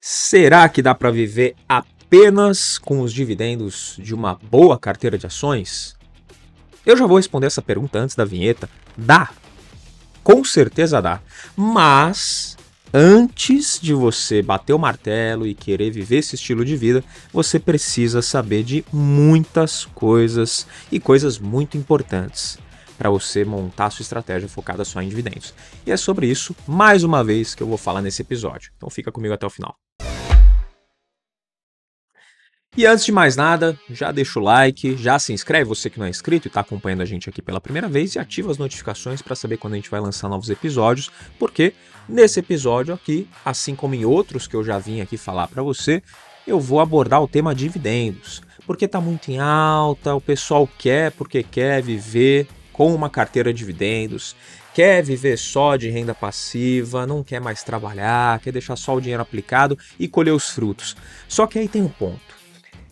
Será que dá para viver apenas com os dividendos de uma boa carteira de ações? Eu já vou responder essa pergunta antes da vinheta. Dá. Com certeza dá. Mas antes de você bater o martelo e querer viver esse estilo de vida, você precisa saber de muitas coisas e coisas muito importantes para você montar a sua estratégia focada só em dividendos. E é sobre isso, mais uma vez, que eu vou falar nesse episódio. Então fica comigo até o final. E antes de mais nada, já deixa o like, já se inscreve você que não é inscrito e está acompanhando a gente aqui pela primeira vez e ativa as notificações para saber quando a gente vai lançar novos episódios, porque nesse episódio aqui, assim como em outros que eu já vim aqui falar para você, eu vou abordar o tema dividendos, porque está muito em alta, o pessoal quer porque quer viver com uma carteira de dividendos, quer viver só de renda passiva, não quer mais trabalhar, quer deixar só o dinheiro aplicado e colher os frutos. Só que aí tem um ponto.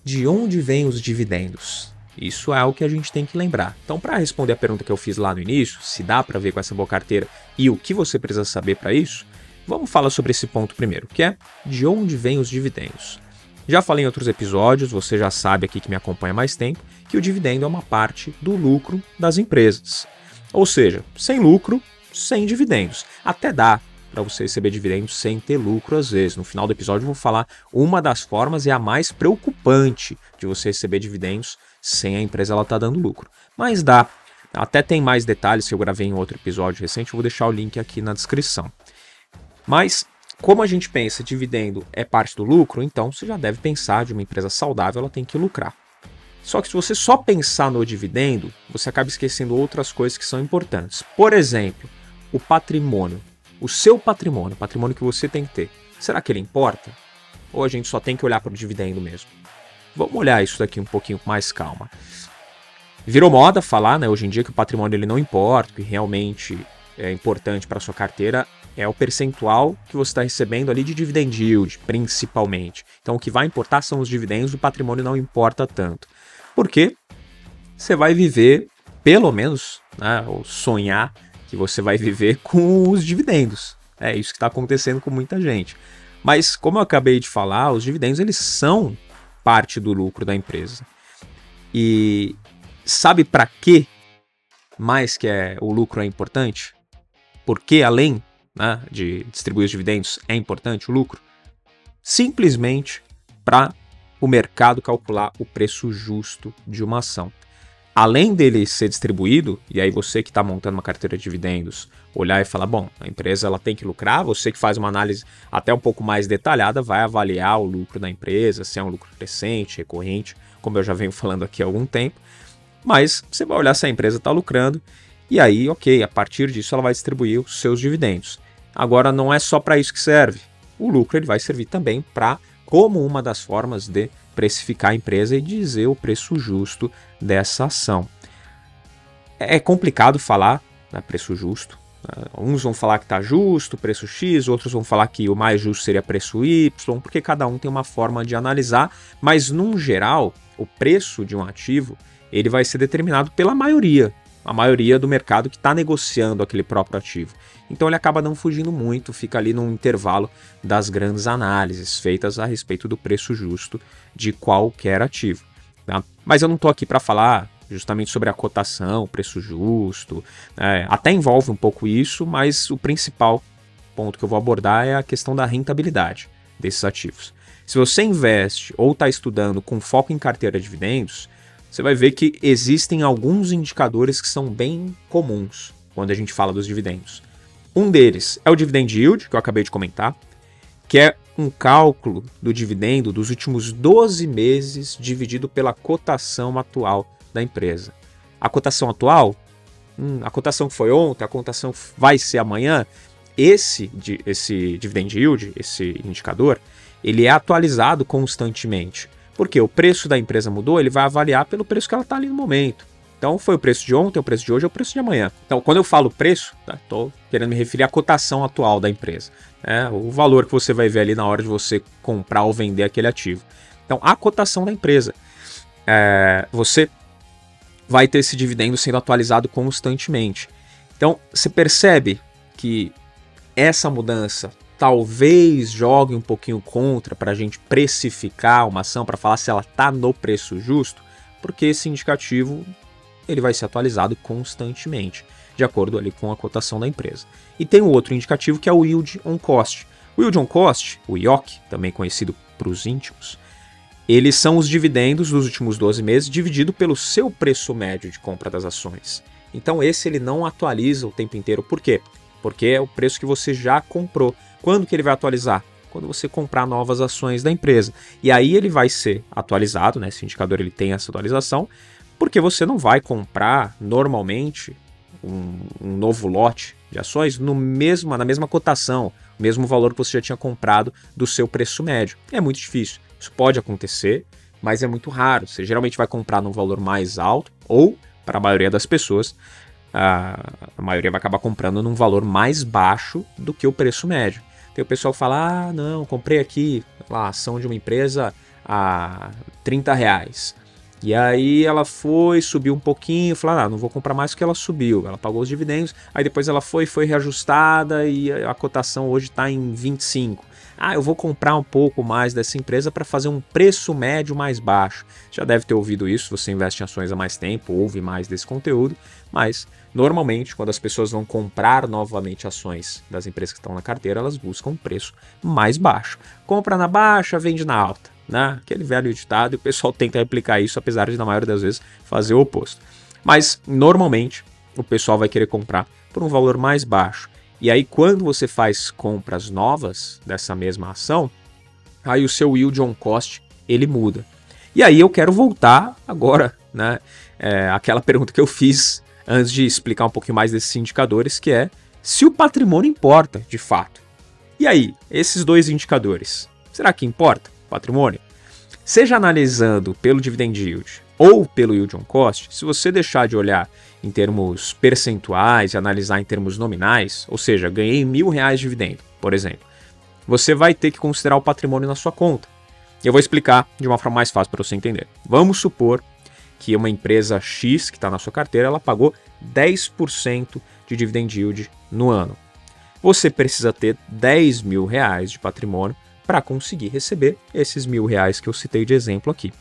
De onde vêm os dividendos? Isso é algo que a gente tem que lembrar. Então, para responder a pergunta que eu fiz lá no início, se dá para ver com essa boa carteira e o que você precisa saber para isso, vamos falar sobre esse ponto primeiro, que é de onde vêm os dividendos. Já falei em outros episódios, você já sabe aqui que me acompanha há mais tempo, que o dividendo é uma parte do lucro das empresas. Ou seja, sem lucro, sem dividendos. Até dá para você receber dividendos sem ter lucro às vezes. No final do episódio eu vou falar uma das formas e a mais preocupante de você receber dividendos sem a empresa ela tá dando lucro. Mas dá. Até tem mais detalhes que eu gravei em outro episódio recente, eu vou deixar o link aqui na descrição. Mas como a gente pensa dividendo é parte do lucro, então você já deve pensar de uma empresa saudável, ela tem que lucrar. Só que se você só pensar no dividendo, você acaba esquecendo outras coisas que são importantes. Por exemplo, o patrimônio. O seu patrimônio, o patrimônio que você tem que ter, será que ele importa? Ou a gente só tem que olhar para o dividendo mesmo? Vamos olhar isso daqui um pouquinho com mais calma. Virou moda falar, né, hoje em dia que o patrimônio ele não importa, o que realmente é importante para a sua carteira é o percentual que você está recebendo ali de dividend yield, principalmente. Então o que vai importar são os dividendos, o patrimônio não importa tanto. Porque você vai viver, pelo menos, né, ou sonhar, que você vai viver com os dividendos. É isso que está acontecendo com muita gente. Mas, como eu acabei de falar, os dividendos eles são parte do lucro da empresa. E sabe para que mais que o lucro é importante? Porque além, né, de distribuir os dividendos é importante o lucro? Simplesmente para o mercado calcular o preço justo de uma ação. Além dele ser distribuído, e aí você que está montando uma carteira de dividendos, olhar e falar, bom, a empresa ela tem que lucrar, você que faz uma análise até um pouco mais detalhada vai avaliar o lucro da empresa, se é um lucro crescente, recorrente, como eu já venho falando aqui há algum tempo, mas você vai olhar se a empresa está lucrando, e aí, ok, a partir disso ela vai distribuir os seus dividendos. Agora não é só para isso que serve, o lucro ele vai servir também para como uma das formas de precificar a empresa e dizer o preço justo dessa ação. É complicado falar, né, preço justo. Uns vão falar que está justo, preço X, outros vão falar que o mais justo seria preço Y, porque cada um tem uma forma de analisar, mas num geral, o preço de um ativo ele vai ser determinado pela maioria, a maioria do mercado que está negociando aquele próprio ativo. Então ele acaba não fugindo muito, fica ali num intervalo das grandes análises feitas a respeito do preço justo de qualquer ativo. Tá? Mas eu não estou aqui para falar justamente sobre a cotação, preço justo, até envolve um pouco isso, mas o principal ponto que eu vou abordar é a questão da rentabilidade desses ativos. Se você investe ou está estudando com foco em carteira de dividendos, você vai ver que existem alguns indicadores que são bem comuns quando a gente fala dos dividendos. Um deles é o dividend yield, que eu acabei de comentar, que é um cálculo do dividendo dos últimos 12 meses dividido pela cotação atual da empresa. A cotação atual, a cotação que foi ontem, a cotação vai ser amanhã, esse dividend yield, esse indicador, ele é atualizado constantemente. Porque o preço da empresa mudou, ele vai avaliar pelo preço que ela está ali no momento. Então foi o preço de ontem, o preço de hoje, é o preço de amanhã. Então quando eu falo preço, estou querendo me referir à cotação atual da empresa. O valor que você vai ver ali na hora de você comprar ou vender aquele ativo. Então a cotação da empresa. Você vai ter esse dividendo sendo atualizado constantemente. Então você percebe que essa mudança talvez jogue um pouquinho contra para a gente precificar uma ação, para falar se ela está no preço justo, porque esse indicativo ele vai ser atualizado constantemente, de acordo ali com a cotação da empresa. E tem um outro indicativo que é o Yield on Cost. O Yield on Cost, o IOC, também conhecido para os íntimos, eles são os dividendos dos últimos 12 meses dividido pelo seu preço médio de compra das ações. Então esse ele não atualiza o tempo inteiro. Por quê? Porque é o preço que você já comprou. Quando que ele vai atualizar? Quando você comprar novas ações da empresa. E aí ele vai ser atualizado, né? Esse indicador ele tem essa atualização, porque você não vai comprar normalmente um novo lote de ações na mesma cotação, o mesmo valor que você já tinha comprado do seu preço médio. É muito difícil. Isso pode acontecer, mas é muito raro. Você geralmente vai comprar num valor mais alto ou, para a maioria das pessoas, a maioria vai acabar comprando num valor mais baixo do que o preço médio. Tem o pessoal que fala, ah, não, comprei aqui a ação de uma empresa a R$30. E aí ela subiu um pouquinho, falou, ah, não vou comprar mais porque ela subiu, ela pagou os dividendos, aí depois ela foi reajustada e a cotação hoje está em 25. Ah, eu vou comprar um pouco mais dessa empresa para fazer um preço médio mais baixo. Já deve ter ouvido isso, você investe em ações há mais tempo, ouve mais desse conteúdo, mas normalmente quando as pessoas vão comprar novamente ações das empresas que estão na carteira, elas buscam um preço mais baixo. Compra na baixa, vende na alta, né? Aquele velho ditado, e o pessoal tenta replicar isso, apesar de na maioria das vezes fazer o oposto. Mas normalmente o pessoal vai querer comprar por um valor mais baixo. E aí, quando você faz compras novas dessa mesma ação, aí o seu yield on cost ele muda. E aí eu quero voltar agora, né, aquela pergunta que eu fiz antes de explicar um pouquinho mais desses indicadores, que é se o patrimônio importa de fato. E aí, esses dois indicadores, será que importa o patrimônio? Seja analisando pelo dividend yield ou pelo yield on cost, se você deixar de olhar em termos percentuais e analisar em termos nominais, ou seja, ganhei R$1.000 de dividendo, por exemplo, você vai ter que considerar o patrimônio na sua conta. Eu vou explicar de uma forma mais fácil para você entender. Vamos supor que uma empresa X que está na sua carteira, ela pagou 10% de dividend yield no ano. Você precisa ter R$10.000 de patrimônio para conseguir receber esses R$1.000 que eu citei de exemplo aqui.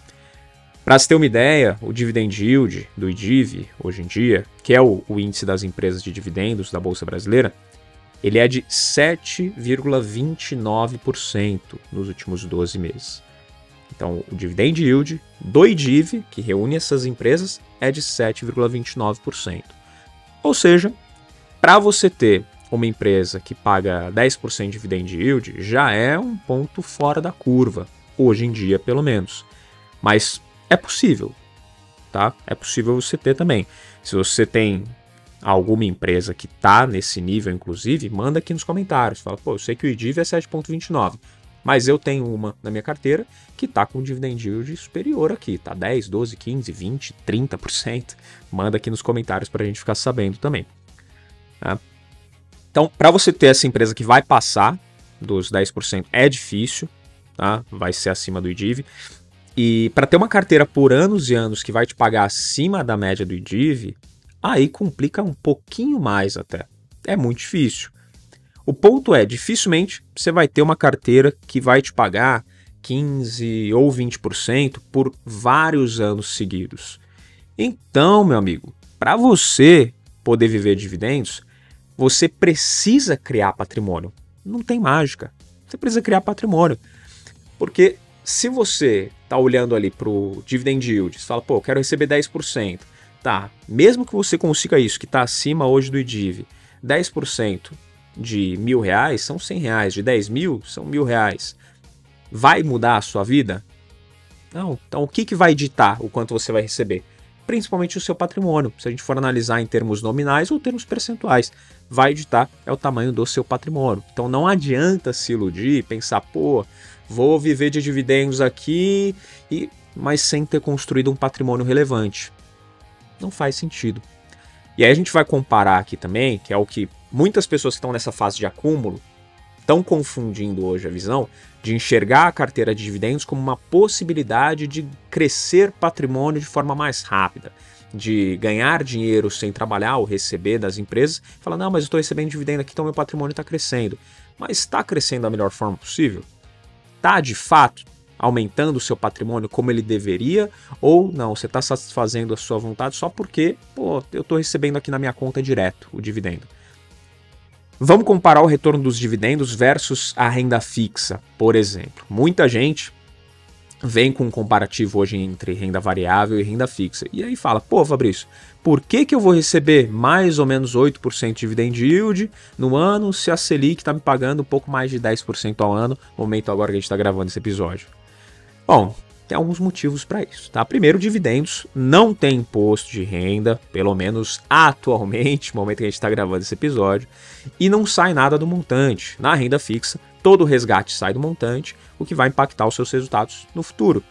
Para você ter uma ideia, o dividend yield do IDIV, hoje em dia, que é o índice das empresas de dividendos da Bolsa Brasileira, ele é de 7,29% nos últimos 12 meses. Então, o dividend yield do IDIV, que reúne essas empresas, é de 7,29%. Ou seja, para você ter uma empresa que paga 10% de dividend yield, já é um ponto fora da curva, hoje em dia pelo menos. Mas é possível, tá? É possível você ter também. Se você tem alguma empresa que está nesse nível, inclusive, manda aqui nos comentários. Fala, pô, eu sei que o IDIV é 7,29%, mas eu tenho uma na minha carteira que está com dividend yield superior aqui, tá 10, 12, 15, 20, 30%. Manda aqui nos comentários para a gente ficar sabendo também. Tá? Então, para você ter essa empresa que vai passar dos 10% é difícil, tá? Vai ser acima do IDIV. E para ter uma carteira por anos e anos que vai te pagar acima da média do IDIV, aí complica um pouquinho mais até. É muito difícil. O ponto é, dificilmente você vai ter uma carteira que vai te pagar 15% ou 20% por vários anos seguidos. Então, meu amigo, para você poder viver de dividendos, você precisa criar patrimônio. Não tem mágica. Você precisa criar patrimônio. Porque se você está olhando ali para o dividend yield, você fala, pô, eu quero receber 10%. Tá, mesmo que você consiga isso, que está acima hoje do IDIV, 10% de R$1.000 são R$100, de 10 mil são R$1.000. Vai mudar a sua vida? Não. Então o que vai ditar o quanto você vai receber? Principalmente o seu patrimônio. Se a gente for analisar em termos nominais ou termos percentuais, vai ditar é o tamanho do seu patrimônio. Então não adianta se iludir e pensar, pô, vou viver de dividendos aqui, mas sem ter construído um patrimônio relevante. Não faz sentido. E aí a gente vai comparar aqui também, que é o que muitas pessoas que estão nessa fase de acúmulo estão confundindo hoje a visão de enxergar a carteira de dividendos como uma possibilidade de crescer patrimônio de forma mais rápida, de ganhar dinheiro sem trabalhar ou receber das empresas, falar, não, mas eu estou recebendo dividendo aqui, então meu patrimônio está crescendo. mas está crescendo da melhor forma possível? Está, de fato, aumentando o seu patrimônio como ele deveria? Ou não, você está satisfazendo a sua vontade só porque, pô, eu estou recebendo aqui na minha conta direto o dividendo? Vamos comparar o retorno dos dividendos versus a renda fixa, por exemplo. Muita gente vem com um comparativo hoje entre renda variável e renda fixa. E aí fala, pô, Fabrício, por que eu vou receber mais ou menos 8% de dividend yield no ano se a Selic está me pagando um pouco mais de 10% ao ano, no momento agora que a gente está gravando esse episódio? Bom, tem alguns motivos para isso, tá? Primeiro, dividendos não tem imposto de renda, pelo menos atualmente, no momento que a gente está gravando esse episódio, e não sai nada do montante. Na renda fixa, todo o resgate sai do montante, o que vai impactar os seus resultados no futuro.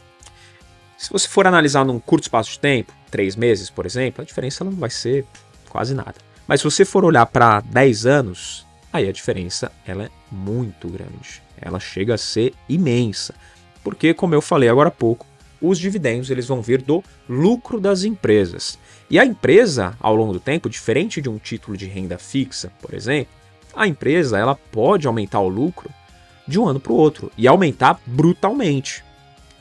Se você for analisar num curto espaço de tempo, 3 meses, por exemplo, a diferença não vai ser quase nada. Mas se você for olhar para 10 anos, aí a diferença ela é muito grande. Ela chega a ser imensa. Porque, como eu falei agora há pouco, os dividendos eles vão vir do lucro das empresas. E a empresa, ao longo do tempo, diferente de um título de renda fixa, por exemplo, a empresa ela pode aumentar o lucro de um ano para o outro e aumentar brutalmente.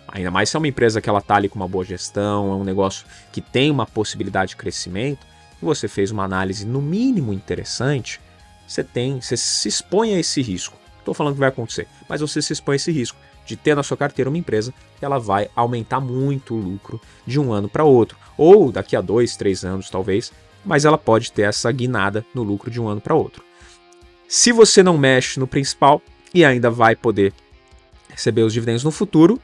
Ainda mais se é uma empresa que ela está ali com uma boa gestão, é um negócio que tem uma possibilidade de crescimento, e você fez uma análise no mínimo interessante, você se expõe a esse risco. Estou falando que vai acontecer, mas você se expõe a esse risco de ter na sua carteira uma empresa que ela vai aumentar muito o lucro de um ano para outro, ou daqui a 2, 3 anos talvez, mas ela pode ter essa guinada no lucro de um ano para outro. Se você não mexe no principal e ainda vai poder receber os dividendos no futuro,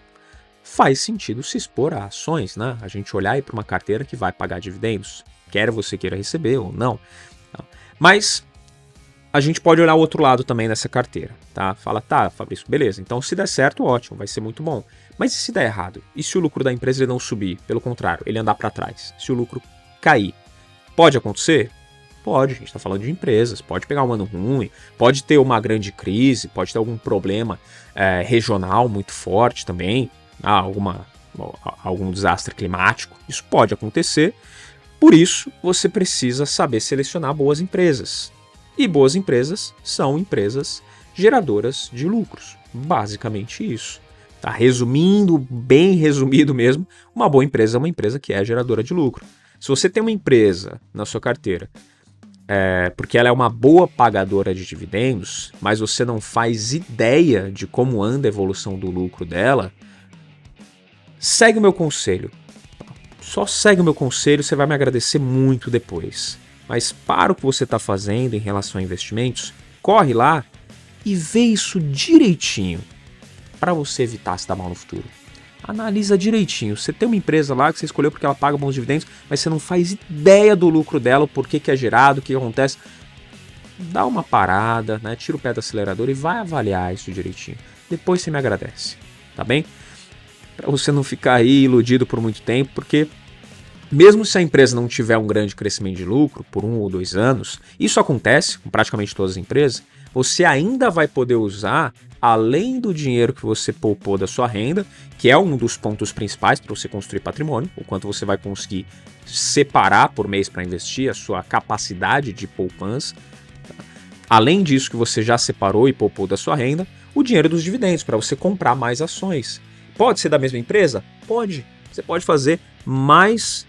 faz sentido se expor a ações, né? A gente olhar para uma carteira que vai pagar dividendos, quer você queira receber ou não. Mas a gente pode olhar o outro lado também nessa carteira, tá? Fala, tá, Fabrício, beleza, então se der certo, ótimo, vai ser muito bom. Mas e se der errado? E se o lucro da empresa ele não subir? Pelo contrário, ele andar para trás? Se o lucro cair? Pode acontecer? Pode, a gente está falando de empresas, pode pegar um ano ruim, pode ter uma grande crise, pode ter algum problema regional muito forte também, algum desastre climático, isso pode acontecer. Por isso, você precisa saber selecionar boas empresas. E boas empresas são empresas geradoras de lucros. Basicamente isso. Tá? Resumindo, bem resumido mesmo, uma boa empresa é uma empresa que é geradora de lucro. Se você tem uma empresa na sua carteira, porque ela é uma boa pagadora de dividendos, mas você não faz ideia de como anda a evolução do lucro dela, segue o meu conselho. Só segue o meu conselho, você vai me agradecer muito depois. Mas para o que você está fazendo em relação a investimentos, corre lá e vê isso direitinho para você evitar se dar mal no futuro. Analisa direitinho. Você tem uma empresa lá que você escolheu porque ela paga bons dividendos, mas você não faz ideia do lucro dela, por que é gerado, o que acontece. Dá uma parada, né? Tira o pé do acelerador e vai avaliar isso direitinho. Depois você me agradece, tá bem? Para você não ficar aí iludido por muito tempo, porque mesmo se a empresa não tiver um grande crescimento de lucro por 1 ou 2 anos, isso acontece com praticamente todas as empresas, você ainda vai poder usar, além do dinheiro que você poupou da sua renda, que é um dos pontos principais para você construir patrimônio, o quanto você vai conseguir separar por mês para investir, a sua capacidade de poupança. Além disso que você já separou e poupou da sua renda, o dinheiro dos dividendos para você comprar mais ações. Pode ser da mesma empresa? Pode. Você pode fazer mais...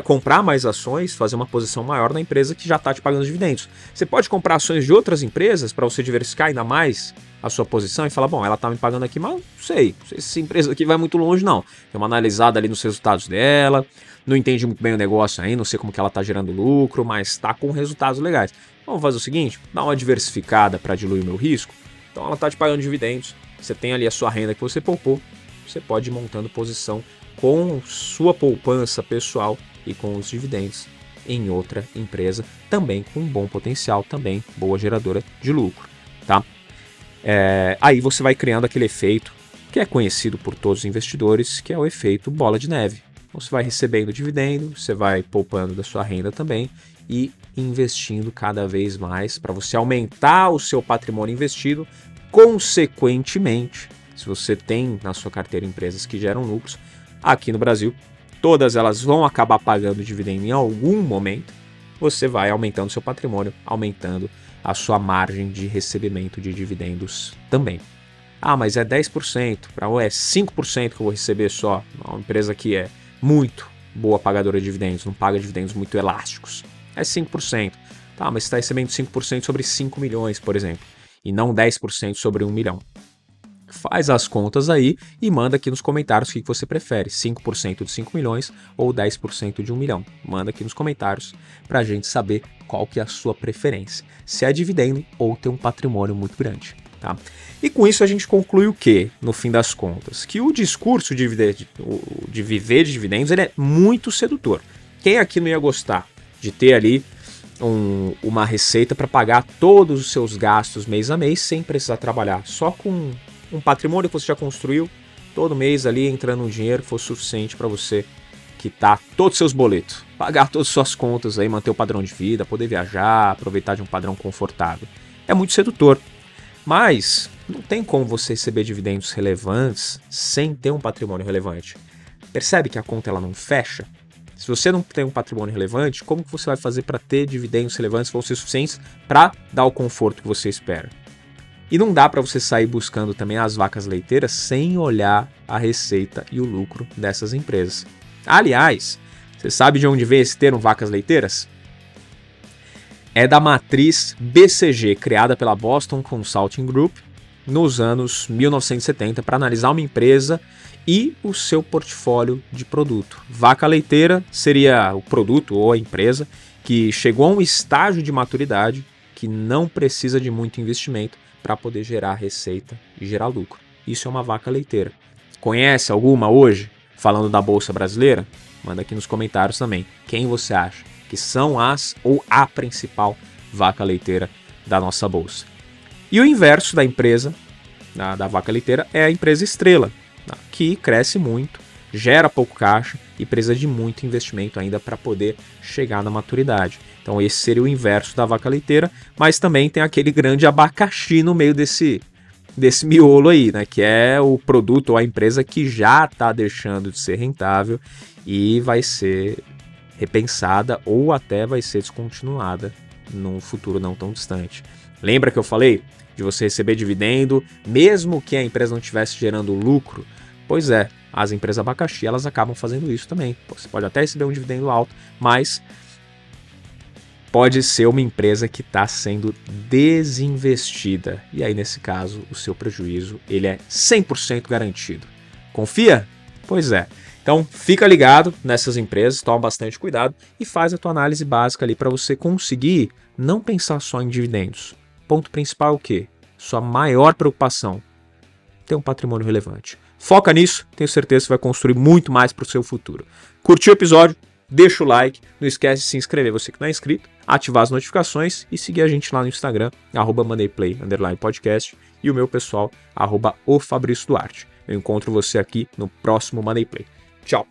comprar mais ações, fazer uma posição maior na empresa que já está te pagando dividendos. Você pode comprar ações de outras empresas para você diversificar ainda mais a sua posição e falar, bom, ela está me pagando aqui, mas não sei se essa empresa aqui vai muito longe não. Tem uma analisada ali nos resultados dela, não entendi muito bem o negócio ainda, não sei como que ela está gerando lucro, mas está com resultados legais. Vamos fazer o seguinte, dar uma diversificada para diluir o meu risco. Então ela está te pagando dividendos, você tem ali a sua renda que você poupou, você pode ir montando posição com sua poupança pessoal e com os dividendos em outra empresa, também com um bom potencial, também boa geradora de lucro, tá? Aí você vai criando aquele efeito que é conhecido por todos os investidores, que é o efeito bola de neve. Você vai recebendo dividendo, você vai poupando da sua renda também e investindo cada vez mais para você aumentar o seu patrimônio investido. Consequentemente, se você tem na sua carteira empresas que geram lucros, aqui no Brasil, todas elas vão acabar pagando dividendo em algum momento, você vai aumentando seu patrimônio, aumentando a sua margem de recebimento de dividendos também. Ah, mas é 10%, ou é 5% que eu vou receber só. Uma empresa que é muito boa pagadora de dividendos, não paga dividendos muito elásticos. É 5%. Tá, mas você está recebendo 5% sobre 5 milhões, por exemplo, e não 10% sobre 1 milhão. Faz as contas aí e manda aqui nos comentários o que você prefere, 5% de 5 milhões ou 10% de 1 milhão. Manda aqui nos comentários para a gente saber qual que é a sua preferência, se é dividendo ou ter um patrimônio muito grande. Tá? E com isso a gente conclui o quê, no fim das contas? Que o discurso de viver de dividendos ele é muito sedutor. Quem aqui não ia gostar de ter ali uma receita para pagar todos os seus gastos mês a mês sem precisar trabalhar, só com um patrimônio que você já construiu, todo mês ali entrando um dinheiro que fosse suficiente para você quitar todos os seus boletos, pagar todas as suas contas, aí, manter o padrão de vida, poder viajar, aproveitar de um padrão confortável. É muito sedutor, mas não tem como você receber dividendos relevantes sem ter um patrimônio relevante. Percebe que a conta ela não fecha? Se você não tem um patrimônio relevante, como que você vai fazer para ter dividendos relevantes que vão ser suficientes para dar o conforto que você espera? E não dá para você sair buscando também as vacas leiteiras sem olhar a receita e o lucro dessas empresas. Aliás, você sabe de onde vem esse termo vacas leiteiras? É da matriz BCG, criada pela Boston Consulting Group nos anos 1970 para analisar uma empresa e o seu portfólio de produto. Vaca leiteira seria o produto ou a empresa que chegou a um estágio de maturidade que não precisa de muito investimento para poder gerar receita e gerar lucro. Isso é uma vaca leiteira. Conhece alguma hoje, falando da Bolsa Brasileira? Manda aqui nos comentários também. Quem você acha que são as ou a principal vaca leiteira da nossa Bolsa? E o inverso da empresa, da vaca leiteira, é a empresa estrela, que cresce muito, gera pouco caixa e precisa de muito investimento ainda para poder chegar na maturidade. Então esse seria o inverso da vaca leiteira, mas também tem aquele grande abacaxi no meio desse miolo aí, né? Que é o produto ou a empresa que já está deixando de ser rentável e vai ser repensada ou até vai ser descontinuada num futuro não tão distante. Lembra que eu falei de você receber dividendo, mesmo que a empresa não estivesse gerando lucro? Pois é, as empresas abacaxi, elas acabam fazendo isso também. Você pode até receber um dividendo alto, mas pode ser uma empresa que está sendo desinvestida. E aí, nesse caso, o seu prejuízo ele é 100% garantido. Confia? Pois é. Então, fica ligado nessas empresas, toma bastante cuidado e faz a tua análise básica ali para você conseguir não pensar só em dividendos. Ponto principal é o quê? Sua maior preocupação, ter um patrimônio relevante. Foca nisso, tenho certeza que você vai construir muito mais para o seu futuro. Curtiu o episódio? Deixa o like, não esquece de se inscrever você que não é inscrito, ativar as notificações e seguir a gente lá no Instagram, @MoneyPlay_podcast e o meu pessoal, @oFabrício Duarte. Eu encontro você aqui no próximo Money Play. Tchau!